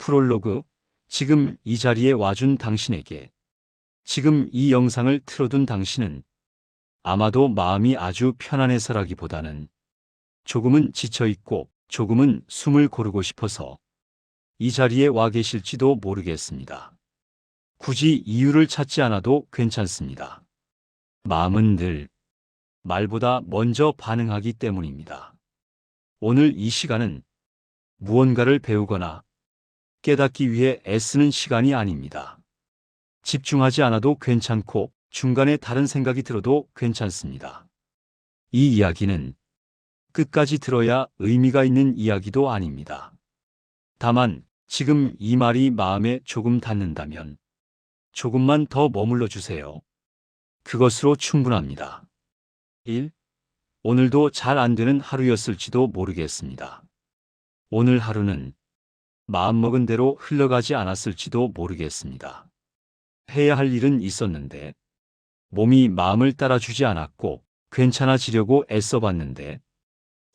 프롤로그. 지금 이 자리에 와준 당신에게, 지금 이 영상을 틀어둔 당신은 아마도 마음이 아주 편안해서라기보다는 조금은 지쳐있고 조금은 숨을 고르고 싶어서 이 자리에 와 계실지도 모르겠습니다. 굳이 이유를 찾지 않아도 괜찮습니다. 마음은 늘 말보다 먼저 반응하기 때문입니다. 오늘 이 시간은 무언가를 배우거나 깨닫기 위해 애쓰는 시간이 아닙니다. 집중하지 않아도 괜찮고 중간에 다른 생각이 들어도 괜찮습니다. 이 이야기는 끝까지 들어야 의미가 있는 이야기도 아닙니다. 다만 지금 이 말이 마음에 조금 닿는다면 조금만 더 머물러 주세요. 그것으로 충분합니다. 1. 오늘도 잘 안 되는 하루였을지도 모르겠습니다. 오늘 하루는 마음먹은 대로 흘러가지 않았을지도 모르겠습니다. 해야 할 일은 있었는데 몸이 마음을 따라주지 않았고 괜찮아지려고 애써봤는데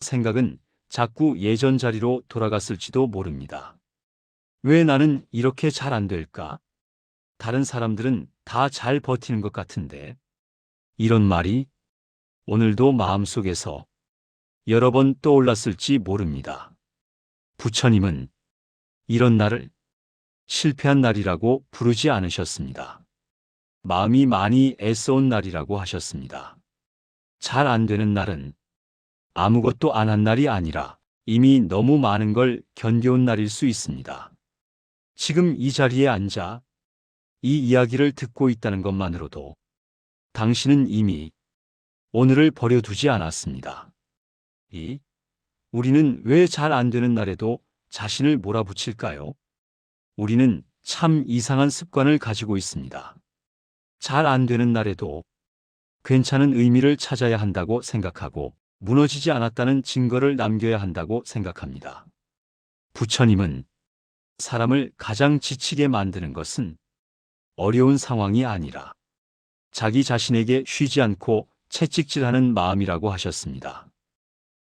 생각은 자꾸 예전 자리로 돌아갔을지도 모릅니다. 왜 나는 이렇게 잘 안 될까? 다른 사람들은 다 잘 버티는 것 같은데. 이런 말이 오늘도 마음속에서 여러 번 떠올랐을지 모릅니다. 부처님은 이런 날을 실패한 날이라고 부르지 않으셨습니다. 마음이 많이 애써온 날이라고 하셨습니다. 잘 안 되는 날은 아무것도 안 한 날이 아니라 이미 너무 많은 걸 견뎌온 날일 수 있습니다. 지금 이 자리에 앉아 이 이야기를 듣고 있다는 것만으로도 당신은 이미 오늘을 버려두지 않았습니다. 2. 우리는 왜 잘 안 되는 날에도 자신을 몰아붙일까요? 우리는 참 이상한 습관을 가지고 있습니다. 잘 안 되는 날에도 괜찮은 의미를 찾아야 한다고 생각하고 무너지지 않았다는 증거를 남겨야 한다고 생각합니다. 부처님은 사람을 가장 지치게 만드는 것은 어려운 상황이 아니라 자기 자신에게 쉬지 않고 채찍질하는 마음이라고 하셨습니다.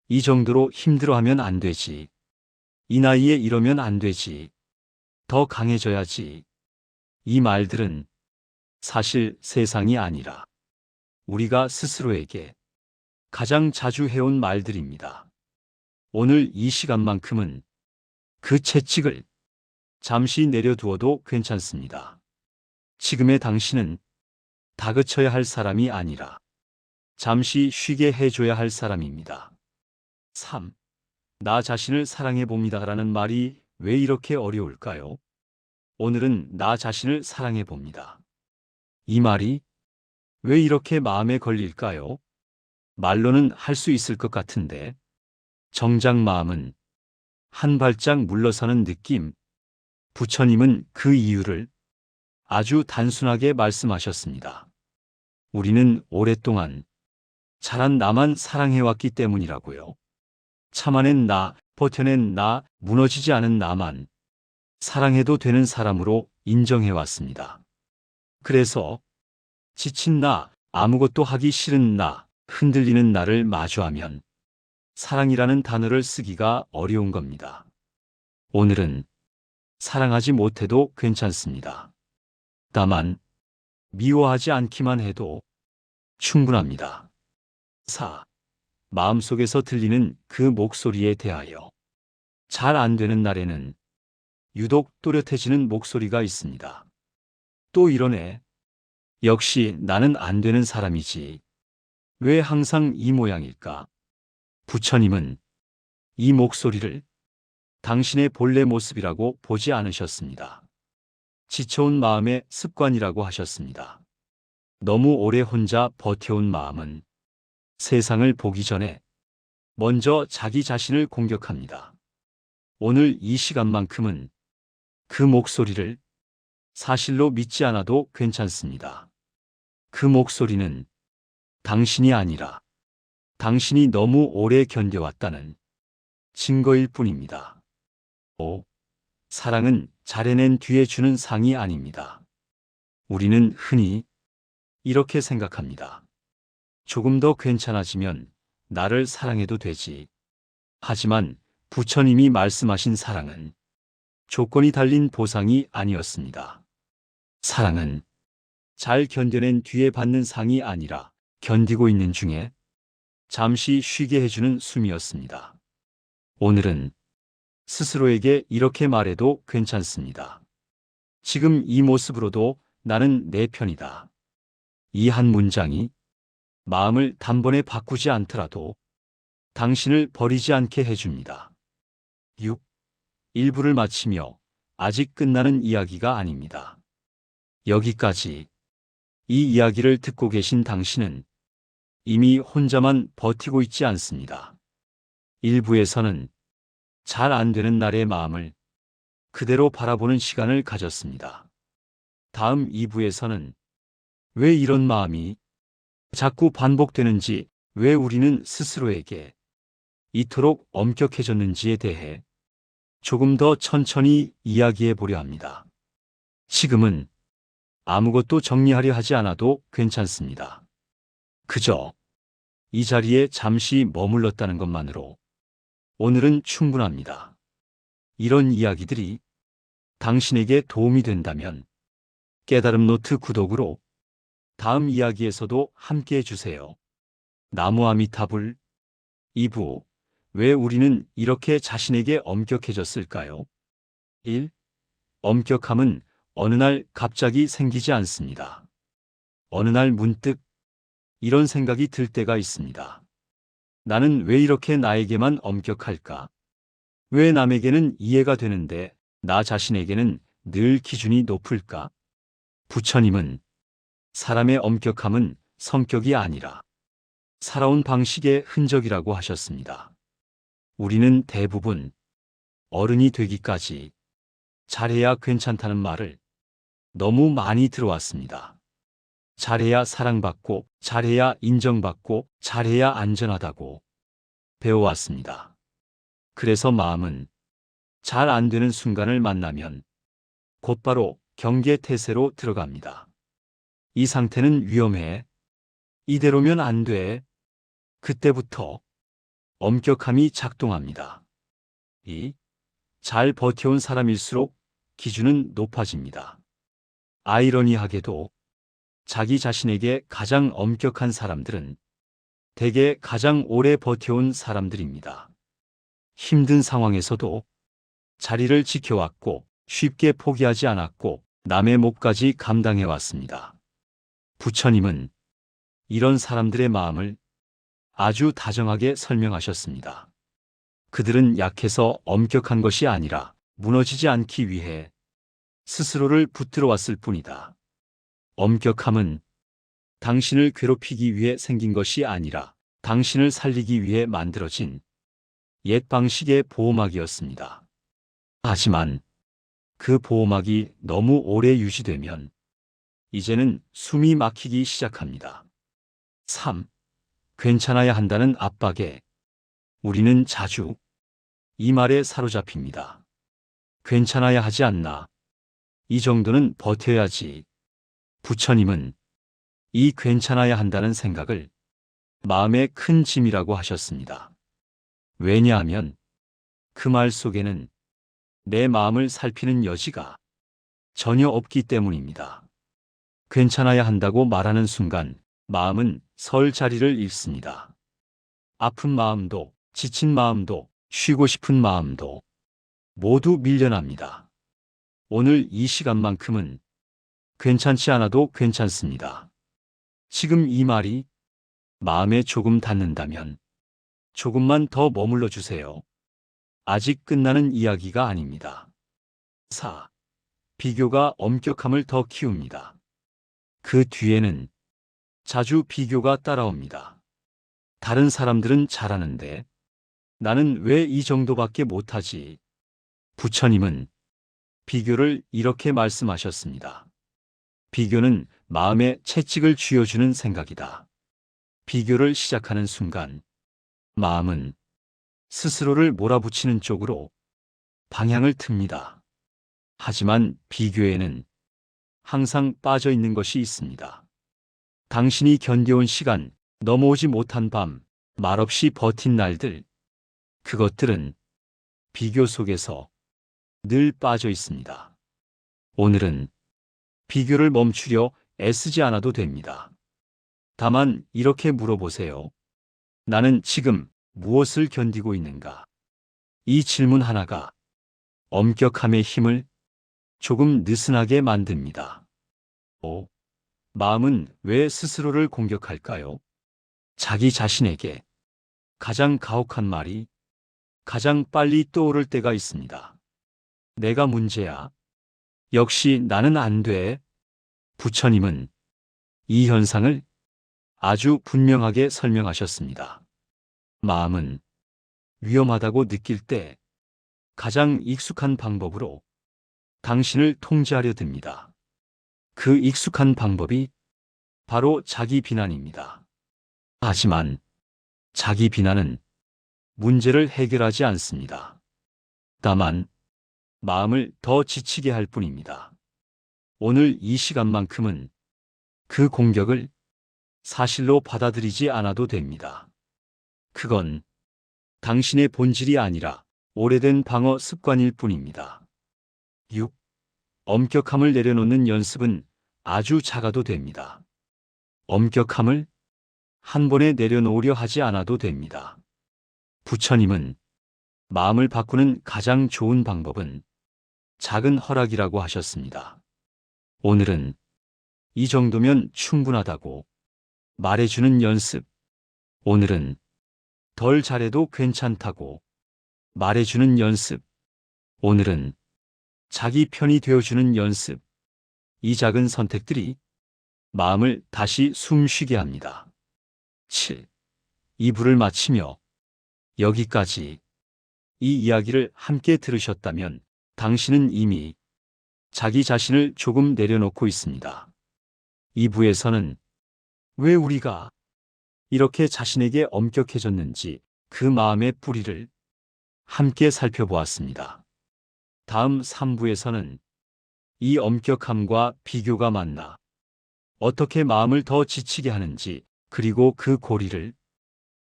이 정도로 힘들어하면 안 되지. 이 나이에 이러면 안 되지. 더 강해져야지. 이 말들은 사실 세상이 아니라 우리가 스스로에게 가장 자주 해온 말들입니다. 오늘 이 시간만큼은 그 채찍을 잠시 내려두어도 괜찮습니다. 지금의 당신은 다그쳐야 할 사람이 아니라 잠시 쉬게 해줘야 할 사람입니다. 3. 나 자신을 사랑해 봅니다라는 말이 왜 이렇게 어려울까요? 오늘은 나 자신을 사랑해 봅니다. 이 말이 왜 이렇게 마음에 걸릴까요? 말로는 할 수 있을 것 같은데 정작 마음은 한 발짝 물러서는 느낌. 부처님은 그 이유를 아주 단순하게 말씀하셨습니다. 우리는 오랫동안 잘한 나만 사랑해왔기 때문이라고요. 참아낸 나, 버텨낸 나, 무너지지 않은 나만 사랑해도 되는 사람으로 인정해왔습니다. 그래서 지친 나, 아무것도 하기 싫은 나, 흔들리는 나를 마주하면 사랑이라는 단어를 쓰기가 어려운 겁니다. 오늘은 사랑하지 못해도 괜찮습니다. 다만 미워하지 않기만 해도 충분합니다. 4. 마음속에서 들리는 그 목소리에 대하여. 잘 안 되는 날에는 유독 또렷해지는 목소리가 있습니다. 또 이러네. 역시 나는 안 되는 사람이지. 왜 항상 이 모양일까? 부처님은 이 목소리를 당신의 본래 모습이라고 보지 않으셨습니다. 지쳐온 마음의 습관이라고 하셨습니다. 너무 오래 혼자 버텨온 마음은 세상을 보기 전에 먼저 자기 자신을 공격합니다. 오늘 이 시간만큼은 그 목소리를 사실로 믿지 않아도 괜찮습니다. 그 목소리는 당신이 아니라 당신이 너무 오래 견뎌왔다는 증거일 뿐입니다. 5. 사랑은 잘해낸 뒤에 주는 상이 아닙니다. 우리는 흔히 이렇게 생각합니다. 조금 더 괜찮아지면 나를 사랑해도 되지. 하지만 부처님이 말씀하신 사랑은 조건이 달린 보상이 아니었습니다. 사랑은 잘 견뎌낸 뒤에 받는 상이 아니라 견디고 있는 중에 잠시 쉬게 해주는 숨이었습니다. 오늘은 스스로에게 이렇게 말해도 괜찮습니다. 지금 이 모습으로도 나는 내 편이다. 이 한 문장이 마음을 단번에 바꾸지 않더라도 당신을 버리지 않게 해줍니다. 6. 일부를 마치며 아직 끝나는 이야기가 아닙니다. 여기까지 이 이야기를 듣고 계신 당신은 이미 혼자만 버티고 있지 않습니다. 일부에서는 잘 안 되는 나의 마음을 그대로 바라보는 시간을 가졌습니다. 다음 2부에서는 왜 이런 마음이 자꾸 반복되는지, 왜 우리는 스스로에게 이토록 엄격해졌는지에 대해 조금 더 천천히 이야기해 보려 합니다. 지금은 아무것도 정리하려 하지 않아도 괜찮습니다. 그저 이 자리에 잠시 머물렀다는 것만으로 오늘은 충분합니다. 이런 이야기들이 당신에게 도움이 된다면 깨달음 노트 구독으로 다음 이야기에서도 함께 해주세요. 나무 아미타불 2부. 왜 우리는 이렇게 자신에게 엄격해졌을까요? 1. 엄격함은 어느 날 갑자기 생기지 않습니다. 어느 날 문득 이런 생각이 들 때가 있습니다. 나는 왜 이렇게 나에게만 엄격할까? 왜 남에게는 이해가 되는데 나 자신에게는 늘 기준이 높을까? 부처님은 사람의 엄격함은 성격이 아니라 살아온 방식의 흔적이라고 하셨습니다. 우리는 대부분 어른이 되기까지 잘해야 괜찮다는 말을 너무 많이 들어왔습니다. 잘해야 사랑받고, 잘해야 인정받고, 잘해야 안전하다고 배워왔습니다. 그래서 마음은 잘 안 되는 순간을 만나면 곧바로 경계태세로 들어갑니다. 이 상태는 위험해. 이대로면 안 돼. 그때부터 엄격함이 작동합니다. 2. 잘 버텨온 사람일수록 기준은 높아집니다. 아이러니하게도 자기 자신에게 가장 엄격한 사람들은 대개 가장 오래 버텨온 사람들입니다. 힘든 상황에서도 자리를 지켜왔고 쉽게 포기하지 않았고 남의 몫까지 감당해왔습니다. 부처님은 이런 사람들의 마음을 아주 다정하게 설명하셨습니다. 그들은 약해서 엄격한 것이 아니라 무너지지 않기 위해 스스로를 붙들어 왔을 뿐이다. 엄격함은 당신을 괴롭히기 위해 생긴 것이 아니라 당신을 살리기 위해 만들어진 옛 방식의 보호막이었습니다. 하지만 그 보호막이 너무 오래 유지되면 이제는 숨이 막히기 시작합니다. 3. 괜찮아야 한다는 압박에 우리는 자주 이 말에 사로잡힙니다. 괜찮아야 하지 않나? 이 정도는 버텨야지. 부처님은 이 괜찮아야 한다는 생각을 마음의 큰 짐이라고 하셨습니다. 왜냐하면 그 말 속에는 내 마음을 살피는 여지가 전혀 없기 때문입니다. 괜찮아야 한다고 말하는 순간 마음은 설 자리를 잃습니다. 아픈 마음도, 지친 마음도, 쉬고 싶은 마음도 모두 밀려납니다. 오늘 이 시간만큼은 괜찮지 않아도 괜찮습니다. 지금 이 말이 마음에 조금 닿는다면 조금만 더 머물러 주세요. 아직 끝나는 이야기가 아닙니다. 4. 비교가 엄격함을 더 키웁니다. 그 뒤에는 자주 비교가 따라옵니다. 다른 사람들은 잘하는데 나는 왜 이 정도밖에 못하지? 부처님은 비교를 이렇게 말씀하셨습니다. 비교는 마음에 채찍을 쥐어주는 생각이다. 비교를 시작하는 순간 마음은 스스로를 몰아붙이는 쪽으로 방향을 틉니다. 하지만 비교에는 항상 빠져 있는 것이 있습니다. 당신이 견뎌온 시간, 넘어오지 못한 밤, 말없이 버틴 날들, 그것들은 비교 속에서 늘 빠져 있습니다. 오늘은 비교를 멈추려 애쓰지 않아도 됩니다. 다만 이렇게 물어보세요. 나는 지금 무엇을 견디고 있는가? 이 질문 하나가 엄격함의 힘을 조금 느슨하게 만듭니다. 마음은 왜 스스로를 공격할까요? 자기 자신에게 가장 가혹한 말이 가장 빨리 떠오를 때가 있습니다. 내가 문제야. 역시 나는 안 돼. 부처님은 이 현상을 아주 분명하게 설명하셨습니다. 마음은 위험하다고 느낄 때 가장 익숙한 방법으로 당신을 통제하려 듭니다. 그 익숙한 방법이 바로 자기 비난입니다. 하지만 자기 비난은 문제를 해결하지 않습니다. 다만 마음을 더 지치게 할 뿐입니다. 오늘 이 시간만큼은 그 공격을 사실로 받아들이지 않아도 됩니다. 그건 당신의 본질이 아니라 오래된 방어 습관일 뿐입니다. 6. 엄격함을 내려놓는 연습은 아주 작아도 됩니다. 엄격함을 한 번에 내려놓으려 하지 않아도 됩니다. 부처님은 마음을 바꾸는 가장 좋은 방법은 작은 허락이라고 하셨습니다. 오늘은 이 정도면 충분하다고 말해주는 연습. 오늘은 덜 잘해도 괜찮다고 말해주는 연습. 오늘은 자기 편이 되어주는 연습. 이 작은 선택들이 마음을 다시 숨쉬게 합니다. 7. 2부를 마치며 여기까지 이 이야기를 함께 들으셨다면 당신은 이미 자기 자신을 조금 내려놓고 있습니다. 2부에서는 왜 우리가 이렇게 자신에게 엄격해졌는지 그 마음의 뿌리를 함께 살펴보았습니다. 다음 3부에서는 이 엄격함과 비교가 만나 어떻게 마음을 더 지치게 하는지, 그리고 그 고리를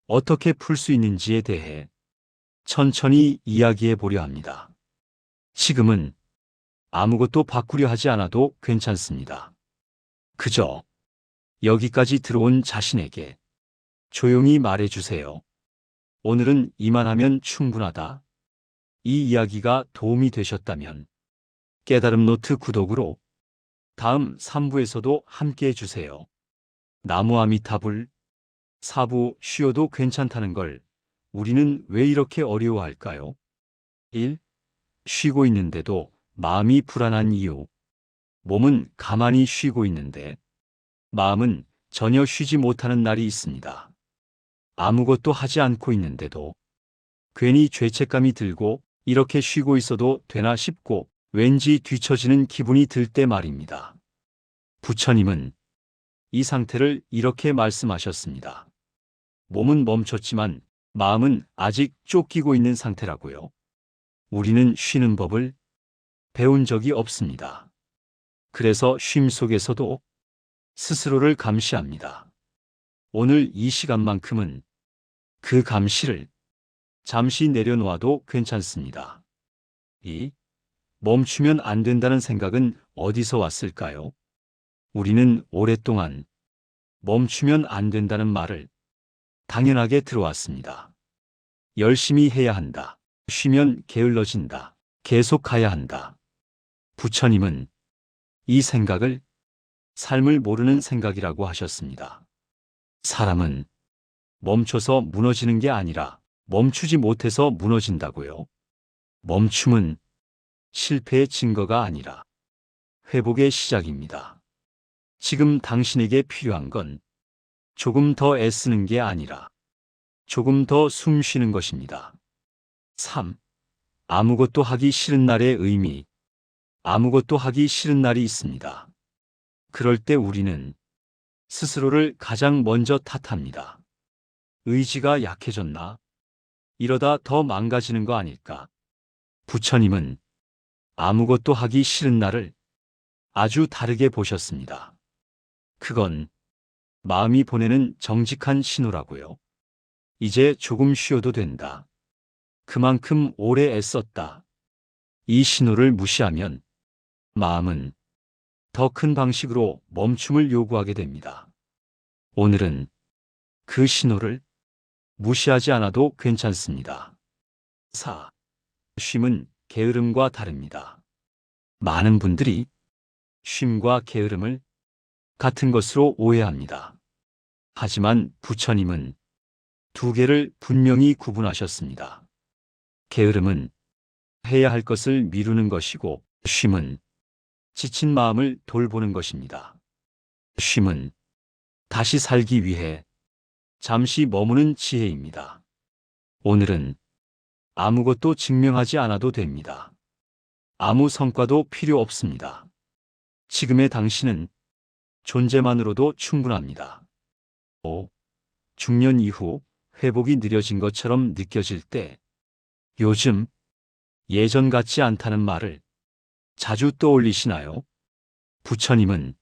어떻게 풀 수 있는지에 대해 천천히 이야기해 보려 합니다. 지금은 아무것도 바꾸려 하지 않아도 괜찮습니다. 그저 여기까지 들어온 자신에게 조용히 말해주세요. 오늘은 이만하면 충분하다. 이 이야기가 도움이 되셨다면 깨달음 노트 구독으로 다음 3부에서도 함께 해주세요. 나무 아미타불. 4부 쉬어도 괜찮다는 걸 우리는 왜 이렇게 어려워할까요? 1. 쉬고 있는데도 마음이 불안한 이유. 몸은 가만히 쉬고 있는데 마음은 전혀 쉬지 못하는 날이 있습니다. 아무것도 하지 않고 있는데도 괜히 죄책감이 들고 이렇게 쉬고 있어도 되나 싶고 왠지 뒤처지는 기분이 들 때 말입니다. 부처님은 이 상태를 이렇게 말씀하셨습니다. 몸은 멈췄지만 마음은 아직 쫓기고 있는 상태라고요. 우리는 쉬는 법을 배운 적이 없습니다. 그래서 쉼 속에서도 스스로를 감시합니다. 오늘 이 시간만큼은 그 감시를 잠시 내려놓아도 괜찮습니다. 2. 멈추면 안 된다는 생각은 어디서 왔을까요? 우리는 오랫동안 멈추면 안 된다는 말을 당연하게 들어왔습니다. 열심히 해야 한다. 쉬면 게을러진다. 계속 가야 한다. 부처님은 이 생각을 삶을 모르는 생각이라고 하셨습니다. 사람은 멈춰서 무너지는 게 아니라 멈추지 못해서 무너진다고요. 멈춤은 실패의 증거가 아니라 회복의 시작입니다. 지금 당신에게 필요한 건 조금 더 애쓰는 게 아니라 조금 더 숨 쉬는 것입니다. 3. 아무것도 하기 싫은 날의 의미. 아무것도 하기 싫은 날이 있습니다. 그럴 때 우리는 스스로를 가장 먼저 탓합니다. 의지가 약해졌나? 이러다 더 망가지는 거 아닐까? 부처님은 아무것도 하기 싫은 날을 아주 다르게 보셨습니다. 그건 마음이 보내는 정직한 신호라고요. 이제 조금 쉬어도 된다. 그만큼 오래 애썼다. 이 신호를 무시하면 마음은 더 큰 방식으로 멈춤을 요구하게 됩니다. 오늘은 그 신호를 무시하지 않아도 괜찮습니다. 4. 쉼은 게으름과 다릅니다. 많은 분들이 쉼과 게으름을 같은 것으로 오해합니다. 하지만 부처님은 두 개를 분명히 구분하셨습니다. 게으름은 해야 할 것을 미루는 것이고 쉼은 지친 마음을 돌보는 것입니다. 쉼은 다시 살기 위해 잠시 머무는 지혜입니다. 오늘은 아무것도 증명하지 않아도 됩니다. 아무 성과도 필요 없습니다. 지금의 당신은 존재만으로도 충분합니다. 5. 중년 이후 회복이 느려진 것처럼 느껴질 때 요즘 예전 같지 않다는 말을 자주 떠올리시나요? 부처님은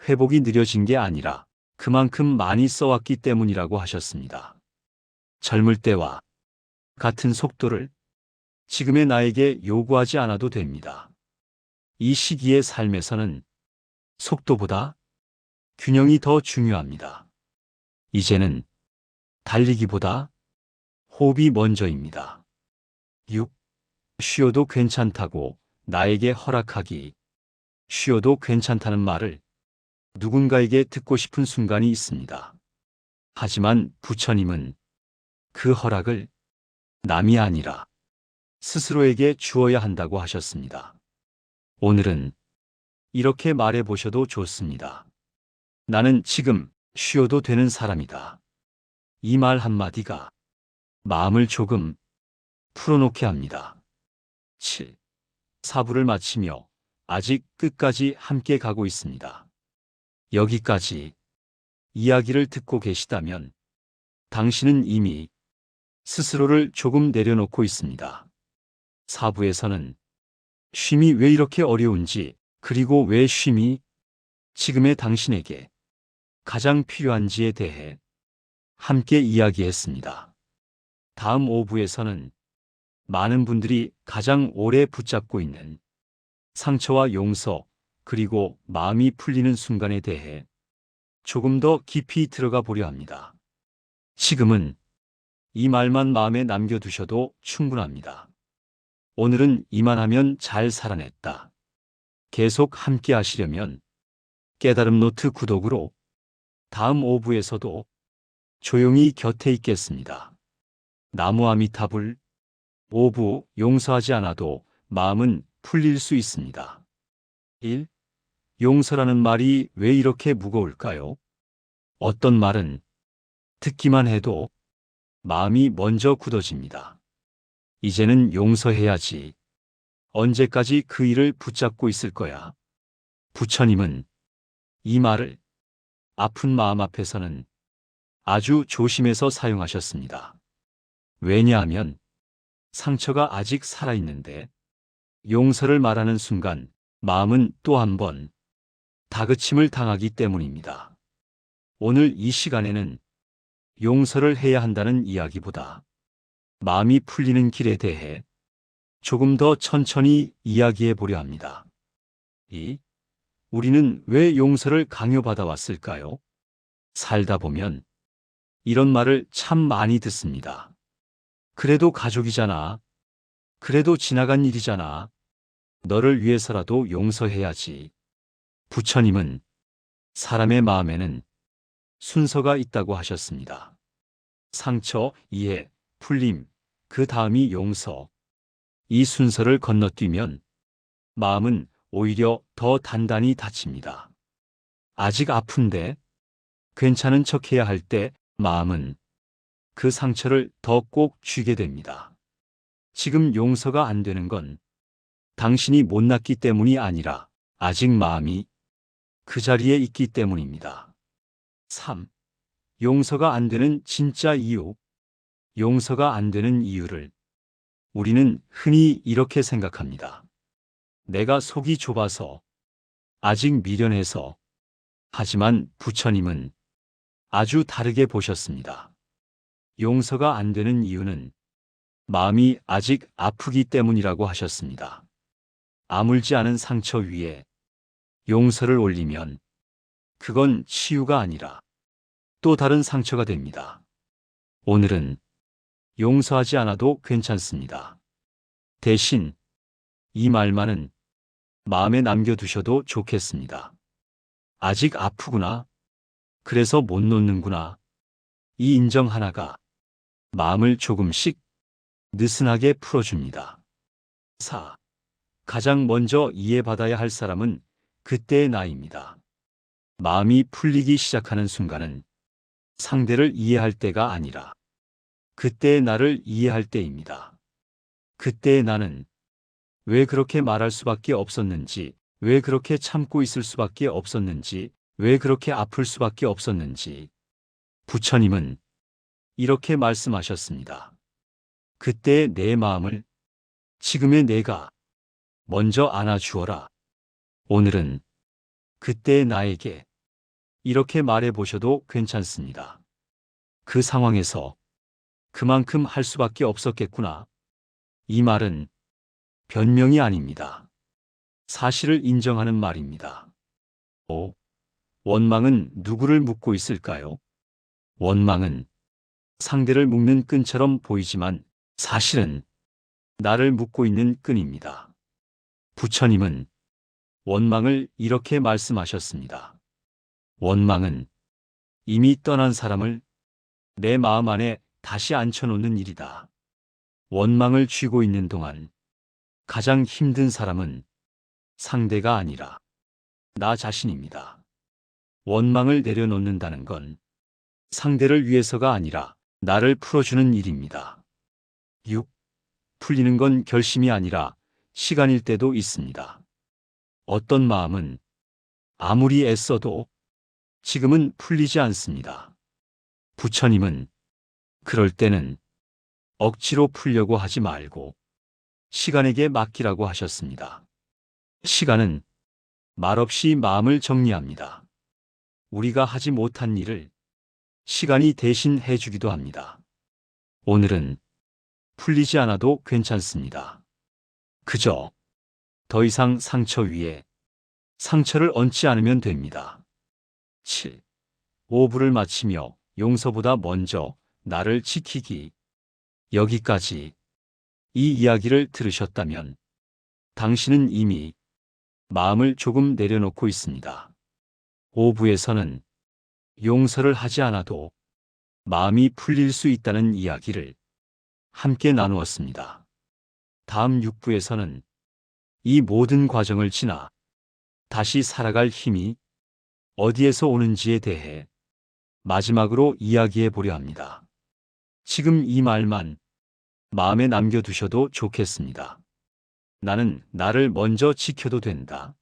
회복이 느려진 게 아니라 그만큼 많이 써왔기 때문이라고 하셨습니다. 젊을 때와 같은 속도를 지금의 나에게 요구하지 않아도 됩니다. 이 시기의 삶에서는 속도보다 균형이 더 중요합니다. 이제는 달리기보다 호흡이 먼저입니다. 6. 쉬어도 괜찮다고 나에게 허락하기. 쉬어도 괜찮다는 말을 누군가에게 듣고 싶은 순간이 있습니다. 하지만 부처님은 그 허락을 남이 아니라 스스로에게 주어야 한다고 하셨습니다. 오늘은 이렇게 말해 보셔도 좋습니다. 나는 지금 쉬어도 되는 사람이다. 이 말 한마디가 마음을 조금 풀어놓게 합니다. 7. 사부를 마치며 아직 끝까지 함께 가고 있습니다. 여기까지 이야기를 듣고 계시다면 당신은 이미 스스로를 조금 내려놓고 있습니다. 사부에서는 쉼이 왜 이렇게 어려운지, 그리고 왜 쉼이 지금의 당신에게 가장 필요한지에 대해 함께 이야기했습니다. 다음 5부에서는 많은 분들이 가장 오래 붙잡고 있는 상처와 용서, 그리고 마음이 풀리는 순간에 대해 조금 더 깊이 들어가 보려 합니다. 지금은 이 말만 마음에 남겨두셔도 충분합니다. 오늘은 이만하면 잘 살아냈다. 계속 함께 하시려면 깨달음 노트 구독으로 다음 5부에서도 조용히 곁에 있겠습니다. 나무 아미타불. 5부 용서하지 않아도 마음은 풀릴 수 있습니다. 1. 용서라는 말이 왜 이렇게 무거울까요? 어떤 말은 듣기만 해도 마음이 먼저 굳어집니다. 이제는 용서해야지. 언제까지 그 일을 붙잡고 있을 거야? 부처님은 이 말을 아픈 마음 앞에서는 아주 조심해서 사용하셨습니다. 왜냐하면 상처가 아직 살아있는데 용서를 말하는 순간 마음은 또 한 번 다그침을 당하기 때문입니다. 오늘 이 시간에는 용서를 해야 한다는 이야기보다 마음이 풀리는 길에 대해 조금 더 천천히 이야기해 보려 합니다. 2. 우리는 왜 용서를 강요받아 왔을까요? 살다 보면 이런 말을 참 많이 듣습니다. 그래도 가족이잖아. 그래도 지나간 일이잖아. 너를 위해서라도 용서해야지. 부처님은 사람의 마음에는 순서가 있다고 하셨습니다. 상처, 이해, 풀림, 그 다음이 용서. 이 순서를 건너뛰면 마음은 오히려 더 단단히 다칩니다. 아직 아픈데 괜찮은 척해야 할 때 마음은 그 상처를 더 꼭 쥐게 됩니다. 지금 용서가 안 되는 건 당신이 못났기 때문이 아니라 아직 마음이 그 자리에 있기 때문입니다. 3. 용서가 안 되는 진짜 이유. 용서가 안 되는 이유를 우리는 흔히 이렇게 생각합니다. 내가 속이 좁아서, 아직 미련해서. 하지만 부처님은 아주 다르게 보셨습니다. 용서가 안 되는 이유는 마음이 아직 아프기 때문이라고 하셨습니다. 아물지 않은 상처 위에 용서를 올리면 그건 치유가 아니라 또 다른 상처가 됩니다. 오늘은 용서하지 않아도 괜찮습니다. 대신 이 말만은 마음에 남겨두셔도 좋겠습니다. 아직 아프구나. 그래서 못 놓는구나. 이 인정 하나가 마음을 조금씩 느슨하게 풀어줍니다. 4. 가장 먼저 이해받아야 할 사람은 그때의 나입니다. 마음이 풀리기 시작하는 순간은 상대를 이해할 때가 아니라 그때의 나를 이해할 때입니다. 그때의 나는 왜 그렇게 말할 수밖에 없었는지, 왜 그렇게 참고 있을 수밖에 없었는지, 왜 그렇게 아플 수밖에 없었는지. 부처님은 이렇게 말씀하셨습니다. 그때의 내 마음을 지금의 내가 먼저 안아주어라. 오늘은 그때의 나에게 이렇게 말해 보셔도 괜찮습니다. 그 상황에서 그만큼 할 수밖에 없었겠구나. 이 말은 변명이 아닙니다. 사실을 인정하는 말입니다. 5. 원망은 누구를 묶고 있을까요? 원망은 상대를 묶는 끈처럼 보이지만 사실은 나를 묶고 있는 끈입니다. 부처님은 원망을 이렇게 말씀하셨습니다. 원망은 이미 떠난 사람을 내 마음 안에 다시 앉혀놓는 일이다. 원망을 쥐고 있는 동안 가장 힘든 사람은 상대가 아니라 나 자신입니다. 원망을 내려놓는다는 건 상대를 위해서가 아니라 나를 풀어주는 일입니다. 6. 풀리는 건 결심이 아니라 시간일 때도 있습니다. 어떤 마음은 아무리 애써도 지금은 풀리지 않습니다. 부처님은 그럴 때는 억지로 풀려고 하지 말고 시간에게 맡기라고 하셨습니다. 시간은 말없이 마음을 정리합니다. 우리가 하지 못한 일을 시간이 대신 해주기도 합니다. 오늘은 풀리지 않아도 괜찮습니다. 그저 더 이상 상처 위에 상처를 얹지 않으면 됩니다. 7. 오부를 마치며 용서보다 먼저 나를 지키기. 여기까지 이 이야기를 들으셨다면 당신은 이미 마음을 조금 내려놓고 있습니다. 5부에서는 용서를 하지 않아도 마음이 풀릴 수 있다는 이야기를 함께 나누었습니다. 다음 6부에서는 이 모든 과정을 지나 다시 살아갈 힘이 어디에서 오는지에 대해 마지막으로 이야기해 보려 합니다. 지금 이 말만 마음에 남겨두셔도 좋겠습니다. 나는 나를 먼저 지켜도 된다.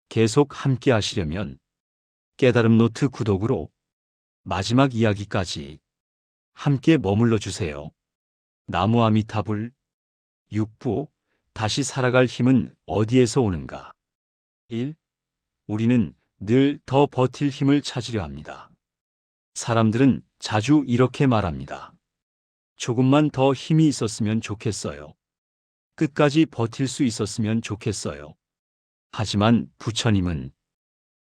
계속 함께 하시려면 깨달음 노트 구독으로 마지막 이야기까지 함께 머물러 주세요. 나무 아미타불. 6부 다시 살아갈 힘은 어디에서 오는가? 1. 우리는 늘 더 버틸 힘을 찾으려 합니다. 사람들은 자주 이렇게 말합니다. 조금만 더 힘이 있었으면 좋겠어요. 끝까지 버틸 수 있었으면 좋겠어요. 하지만 부처님은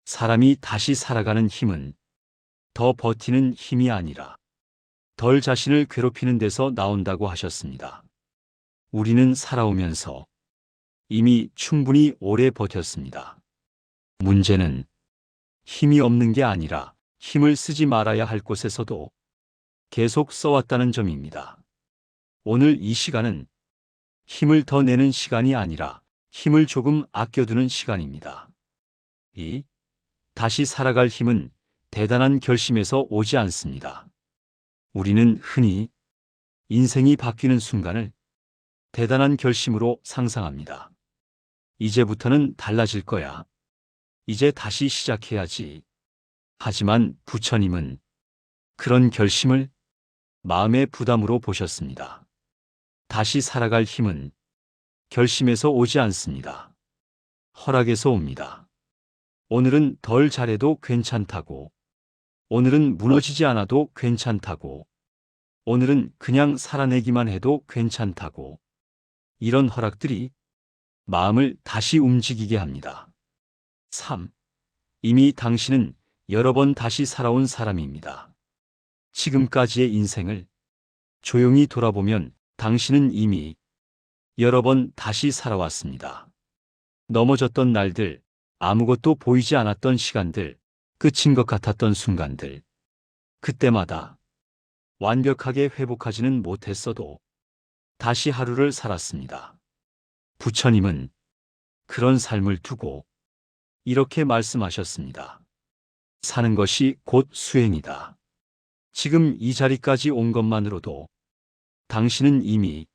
사람이 다시 살아가는 힘은 더 버티는 힘이 아니라 덜 자신을 괴롭히는 데서 나온다고 하셨습니다. 우리는 살아오면서 이미 충분히 오래 버텼습니다. 문제는 힘이 없는 게 아니라 힘을 쓰지 말아야 할 곳에서도 계속 써왔다는 점입니다. 오늘 이 시간은 힘을 더 내는 시간이 아니라 힘을 조금 아껴두는 시간입니다. 2. 다시 살아갈 힘은 대단한 결심에서 오지 않습니다. 우리는 흔히 인생이 바뀌는 순간을 대단한 결심으로 상상합니다. 이제부터는 달라질 거야. 이제 다시 시작해야지. 하지만 부처님은 그런 결심을 마음의 부담으로 보셨습니다. 다시 살아갈 힘은 결심에서 오지 않습니다. 허락에서 옵니다. 오늘은 덜 잘해도 괜찮다고. 오늘은 무너지지 않아도 괜찮다고. 오늘은 그냥 살아내기만 해도 괜찮다고. 이런 허락들이 마음을 다시 움직이게 합니다. 3. 이미 당신은 여러 번 다시 살아온 사람입니다. 지금까지의 인생을 조용히 돌아보면 당신은 이미 여러 번 다시 살아왔습니다. 넘어졌던 날들, 아무것도 보이지 않았던 시간들, 끝인 것 같았던 순간들. 그때마다 완벽하게 회복하지는 못했어도 다시 하루를 살았습니다. 부처님은 그런 삶을 두고 이렇게 말씀하셨습니다. 사는 것이 곧 수행이다. 지금 이 자리까지 온 것만으로도 당신은 이미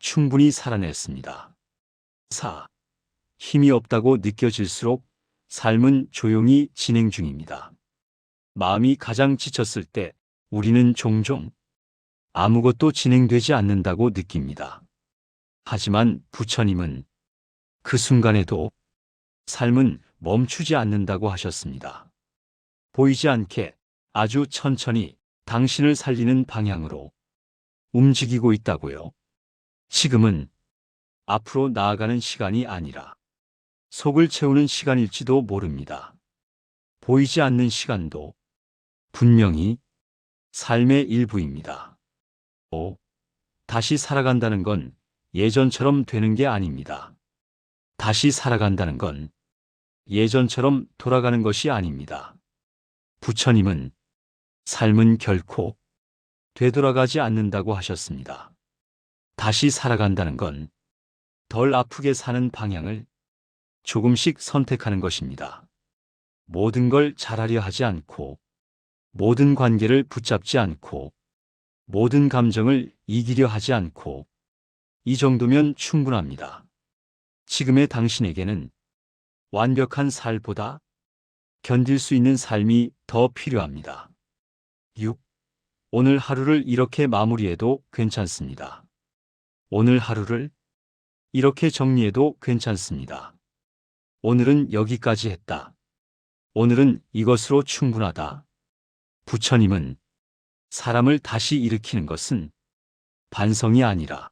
충분히 살아냈습니다. 4. 힘이 없다고 느껴질수록 삶은 조용히 진행 중입니다. 마음이 가장 지쳤을 때 우리는 종종 아무것도 진행되지 않는다고 느낍니다. 하지만 부처님은 그 순간에도 삶은 멈추지 않는다고 하셨습니다. 보이지 않게 아주 천천히 당신을 살리는 방향으로 움직이고 있다고요. 지금은 앞으로 나아가는 시간이 아니라 속을 채우는 시간일지도 모릅니다. 보이지 않는 시간도 분명히 삶의 일부입니다. 5. 다시 살아간다는 건 예전처럼 되는 게 아닙니다. 다시 살아간다는 건 예전처럼 돌아가는 것이 아닙니다. 부처님은 삶은 결코 되돌아가지 않는다고 하셨습니다. 다시 살아간다는 건 덜 아프게 사는 방향을 조금씩 선택하는 것입니다. 모든 걸 잘하려 하지 않고, 모든 관계를 붙잡지 않고, 모든 감정을 이기려 하지 않고, 이 정도면 충분합니다. 지금의 당신에게는 완벽한 살보다 견딜 수 있는 삶이 더 필요합니다. 6. 오늘 하루를 이렇게 마무리해도 괜찮습니다. 오늘 하루를 이렇게 정리해도 괜찮습니다. 오늘은 여기까지 했다. 오늘은 이것으로 충분하다. 부처님은 사람을 다시 일으키는 것은 반성이 아니라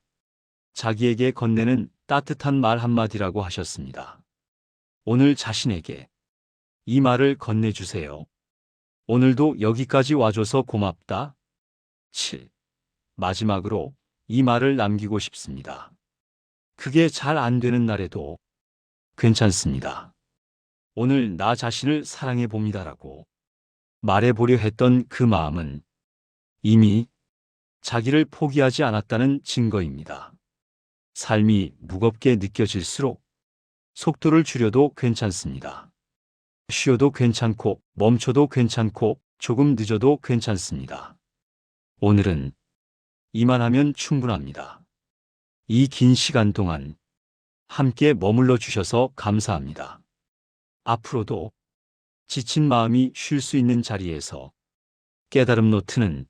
자기에게 건네는 따뜻한 말 한마디라고 하셨습니다. 오늘 자신에게 이 말을 건네주세요. 오늘도 여기까지 와줘서 고맙다. 7. 마지막으로 이 말을 남기고 싶습니다. 그게 잘 안 되는 날에도 괜찮습니다. 오늘 나 자신을 사랑해 봅니다라고 말해보려 했던 그 마음은 이미 자기를 포기하지 않았다는 증거입니다. 삶이 무겁게 느껴질수록 속도를 줄여도 괜찮습니다. 쉬어도 괜찮고 멈춰도 괜찮고 조금 늦어도 괜찮습니다. 오늘은 이만하면 충분합니다. 이 긴 시간 동안 함께 머물러 주셔서 감사합니다. 앞으로도 지친 마음이 쉴 수 있는 자리에서 깨달음 노트는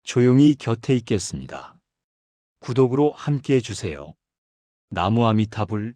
조용히 곁에 있겠습니다. 구독으로 함께 해주세요. 나무 아미타불